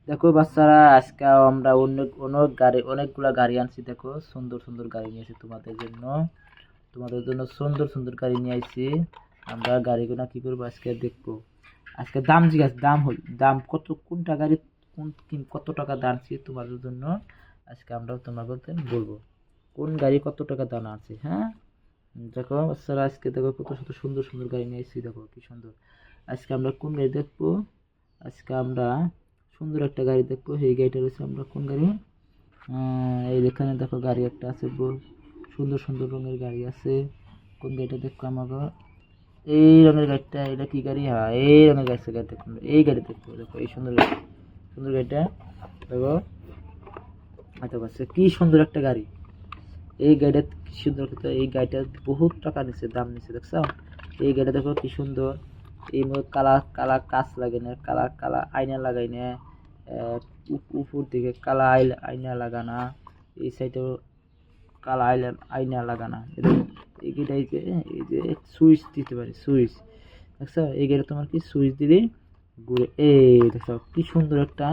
দেখো বাচ্চারা, আজকে আমরা অনেকগুলা গাড়ি আনছি। দেখো সুন্দর সুন্দর গাড়ি নিয়েছি তোমাদের জন্য সুন্দর সুন্দর গাড়ি নিয়ে আইছি। আমরা গাড়িগুলো কি করবো আজকে দেখবো। আজকে দাম জিজ্ঞাসা, দাম কত, কোনটা গাড়ি কত টাকা দাম আছে তোমাদের জন্য। আজকে আমরা তোমাদের বলবো কোন গাড়ি কত টাকা দাম আছে। হ্যাঁ, দেখো বাচ্চারা, আজকে দেখো কত সুন্দর সুন্দর সুন্দর গাড়ি নিয়ে আইছি। দেখো কি সুন্দর। আজকে আমরা কোন গাড়ি দেখবো। আজকে আমরা সুন্দর একটা গাড়ি দেখবো। এই গাড়িটা রয়েছে আমরা কোন গাড়ি, এই এখানে দেখো গাড়ি একটা আছে, সুন্দর সুন্দর রঙের গাড়ি আছে। কোন গাড়িটা দেখবো আমাকে, এই রঙের গাড়িটা। এটা কি গাড়ি? হ্যাঁ, এই রঙের গাড়ি দেখবো, এই গাড়ি দেখবো। দেখো এই সুন্দর সুন্দর গাড়িটা দেখো। আচ্ছা বাচ্চা, কি সুন্দর একটা গাড়ি। এই গাড়িটা কি সুন্দর, এই গাড়িটা বহুত টাকা নিচ্ছে, দাম নিচ্ছে। দেখছো এই গাড়িটা দেখো কি সুন্দর। এই কালা কালা কাঁচ লাগে না, কালা কালা আয়না লাগাই না, উপর দিকে কালা আয়না লাগানা, এই সাইডে কালা আয়না লাগানা। এইটা এই যে সুইচ দিতে পারি, সুইচ। দেখছো এই গাড়ি তোমার কি সুইচ দিলে ঘুরে। এই দেখছো কি সুন্দর একটা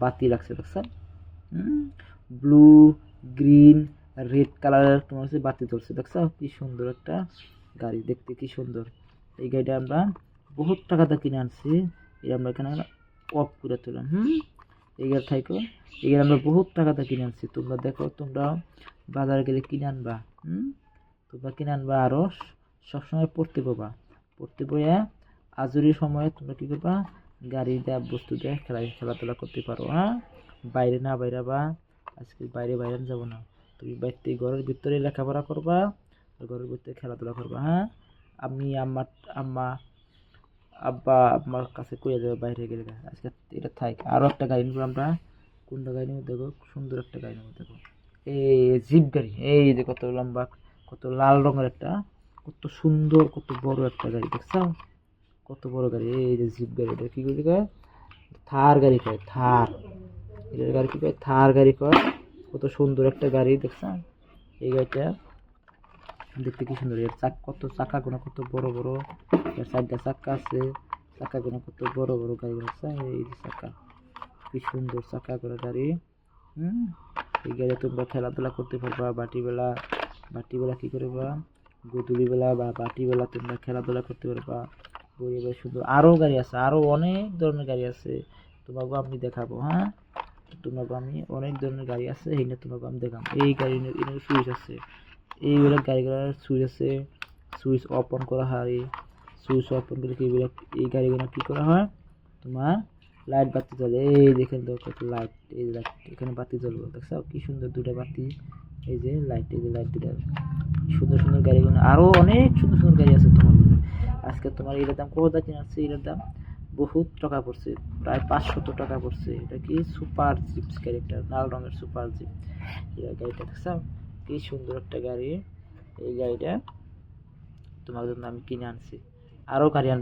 বাতি লাগছে। দেখছো ব্লু, গ্রিন, রেড কালারের তোমার হচ্ছে বাতি চলছে। দেখছো কি সুন্দর একটা গাড়ি, দেখতে কি সুন্দর। এই গাড়িটা আমরা বহুত টাকাতে কিনে আনছি। এই আমরা এখানে অফ করে তুললাম। এই গাড়ি থাইকো, এই গাড়ি আমরা বহুত টাকাতে কিনে আনছি। তোমরা দেখো, তোমরা বাজারে গেলে কিনে আনবা। তোমরা কিনে আনবা, আরো সবসময় পড়তে বইয়া আজুরি সময়ে তোমরা কি করবা, গাড়ি দেয়া বস্তু দিয়ে খেলাধুলা করতে পারো। হ্যাঁ, বাইরে না বাইরাবা। আজকে বাইরে যাবো না। তুমি বাইরে ঘরের ভিতরে লেখাপড়া করবা, ঘরের ভিতরে খেলাধুলা করবা। হ্যাঁ, আমি আব্বার কাছে কইয়া যাবে বাইরে গেলে। আজকে এটা থাক। আরো একটা গাড়ি নিবো আমরা। কোনটা গাড়ি নেবো দেখো, সুন্দর একটা গাড়ি নেবো। দেখো এই জিপ গাড়ি, এই যে কত লম্বা, কত লাল রঙের একটা, কত সুন্দর, কত বড় একটা গাড়ি। দেখছো কত বড় গাড়ি। এই যে জিপ গাড়ি, এটা কি গাড়ি কয়? থার গাড়ি কয়, থার। এটার গাড়ি কি কয়? থার গাড়ি কয়। কত সুন্দর একটা গাড়ি। দেখছো এই গাড়িটা দেখতে কি সুন্দর। এর কত চাকা গুলো কত বড় বড়। এর চারটা চাকা আছে, চাকা গুলো কত বড় বড় গাড়ি আছে। এই যে চাকা, কি সুন্দর চাকা করে গাড়ি। এই গাড়ি তোমরা খেলাধুলা করতে পারবা। বাটিবেলা কি করবা, গোধূলি বেলা বা বাটিবেলা তোমরা খেলাধুলা করতে পারবা। পরিবেশ সুন্দর। আরো গাড়ি আছে, আরো অনেক ধরনের গাড়ি আছে, তোমাকে আমি দেখাবো। হ্যাঁ, তোমাকে আমি অনেক ধরনের গাড়ি আছে, এইটা তোমাকে আমি দেখাবো। এই গাড়ি সুইচ আছে, এইগুলো গাড়িগুলোর সুইচ আছে। সুইচ অফ অন করা হয়। সুইচ অফ অন করে এই গাড়িগুলো কি করা হয়, তোমার লাইট বাতি জ্বলে। এই দেখেন তো কত লাইট, এই লাইট এখানে বাতি জ্বলবে। দেখছো কি সুন্দর দুটো বাতি। এই যে লাইট, এই যে লাইট দুটা। সুন্দর সুন্দর গাড়িগুলো, আরো অনেক সুন্দর সুন্দর গাড়ি আছে তোমার। আজকে তোমার এটার দাম কত কিনে আসছে, এটার দাম বহুত টাকা পড়ছে, প্রায় 500 টাকা পড়ছে। এটা কি সুপার জিপস গাড়িটা, লাল রঙের সুপার জিপ গাড়িটা। দেখছো কি সুন্দর একটা গাড়ি। এই গাড়িটা তোমার জন্য আমি কিনে আনছি। আরো গাড়ি আনবো।